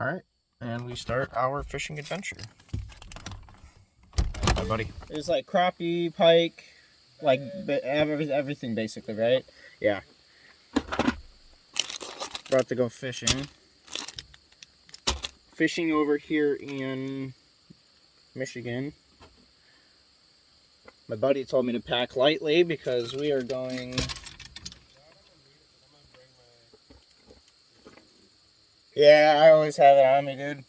Alright, and we start our fishing adventure. Hi, buddy. It's like crappie, pike, like everything basically, right? Yeah. About to go fishing. Fishing over here in Michigan. My buddy told me to pack lightly because we are going... Yeah, I always have it on me, dude.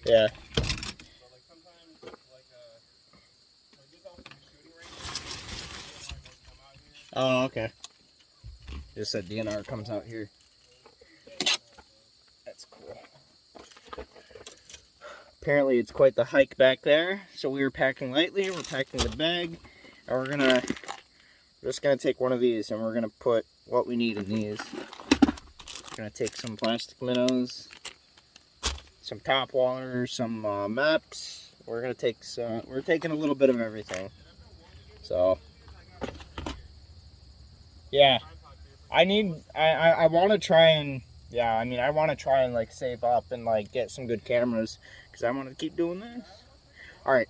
Yeah. Oh, okay. Just said DNR comes out here. That's cool. Apparently it's quite the hike back there. So we were packing lightly, we're packing the bag, and we're just gonna take one of these and we're gonna put what we need in these. We're gonna take some plastic minnows, some top water, some maps. We're gonna take some, we're taking a little bit of everything. So yeah, I want to try and, yeah, I mean, I want to try and like save up and like get some good cameras because I want to keep doing this. All right.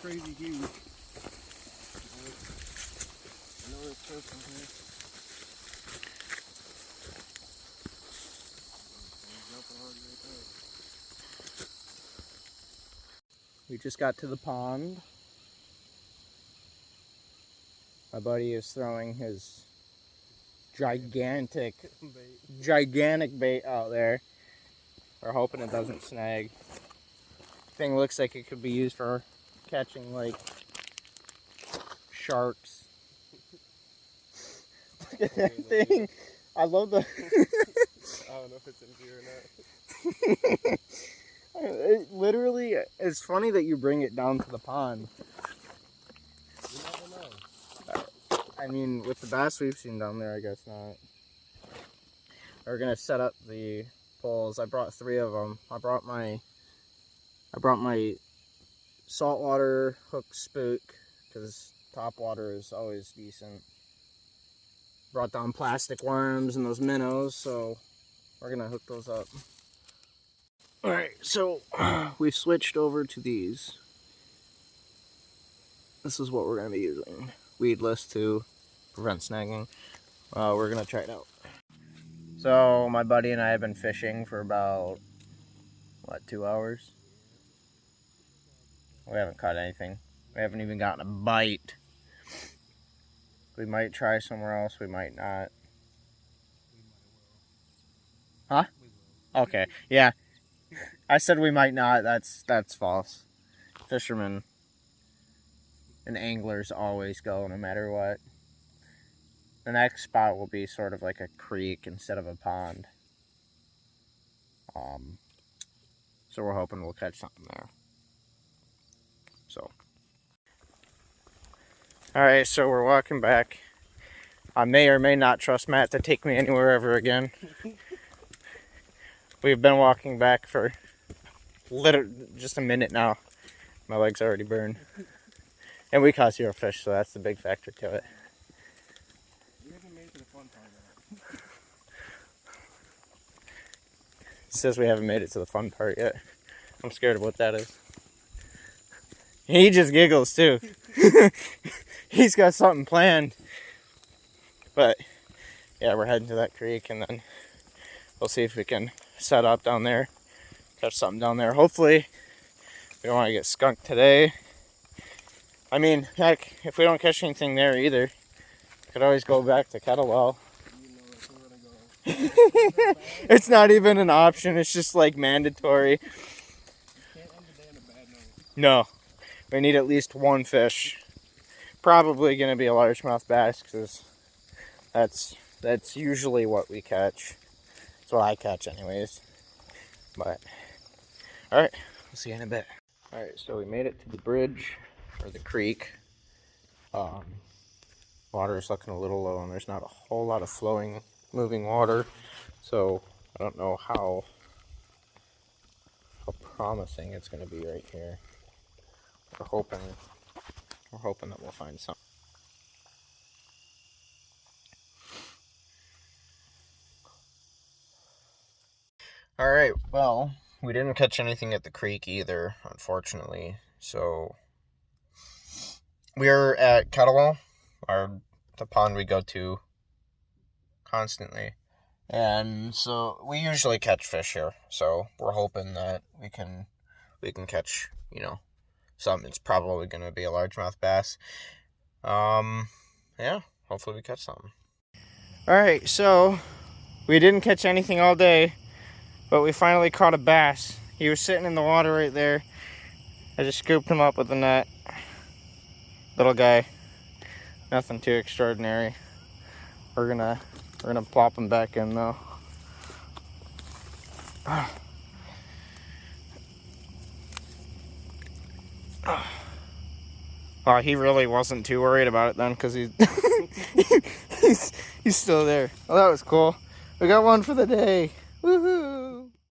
Crazy huge. I know there's fish in here. We just got to the pond. My buddy is throwing his gigantic bait out there. We're hoping it doesn't snag. Thing looks like it could be used for catching like sharks. Look at that thing. I love the I don't know if it's in here or not. It literally, it's funny that you bring it down to the pond. You never know. I mean, with the bass we've seen down there, I guess not. We're gonna set up the poles. I brought 3 of them. I brought my saltwater hook spook because top water is always decent. Brought down plastic worms and those minnows, so we're gonna hook those up. Alright, so we've switched over to these. This is what we're gonna be using. Weedless to prevent snagging. We're gonna try it out. So my buddy and I have been fishing for about, what, 2 hours? We haven't caught anything. We haven't even gotten a bite. We might try somewhere else, we might not. Huh? Okay, yeah. I said we might not. That's false. Fishermen and anglers always go no matter what. The next spot will be sort of like a creek instead of a pond. So we're hoping we'll catch something there. So. Alright, so we're walking back. I may or may not trust Matt to take me anywhere ever again. We've been walking back for just a minute now. My legs already burned. And we caught 0 fish, so that's the big factor to it. We haven't made it to the fun part yet. It says we haven't made it to the fun part yet. I'm scared of what that is. He just giggles too. He's got something planned. But yeah, we're heading to that creek and then we'll see if we can set up down there. Catch something down there. Hopefully we don't want to get skunked today. I mean, heck, if we don't catch anything there either, could always go back to Kettlewell. It's not even an option. It's just like mandatory. Can't end the day on a bad note. No, we need at least 1 fish. Probably going to be a largemouth bass because that's usually what we catch. That's what I catch anyways. But all right, we'll see you in a bit. All right, so we made it to the bridge or the creek. Water is looking a little low and there's not a whole lot of moving water, so I don't know how promising it's going to be right here. We're hoping that we'll find something. All right, well, we didn't catch anything at the creek either, unfortunately. So we're at Kettlewell, the pond we go to constantly. And so we usually catch fish here. So we're hoping that we can catch, something. It's probably going to be a largemouth bass. Yeah, hopefully we catch something. All right, so we didn't catch anything all day, but we finally caught a bass. He was sitting in the water right there. I just scooped him up with a net. Little guy, nothing too extraordinary. We're gonna plop him back in though. Oh, he really wasn't too worried about it then, because he's still there. Well, that was cool. We got one for the day. Woohoo!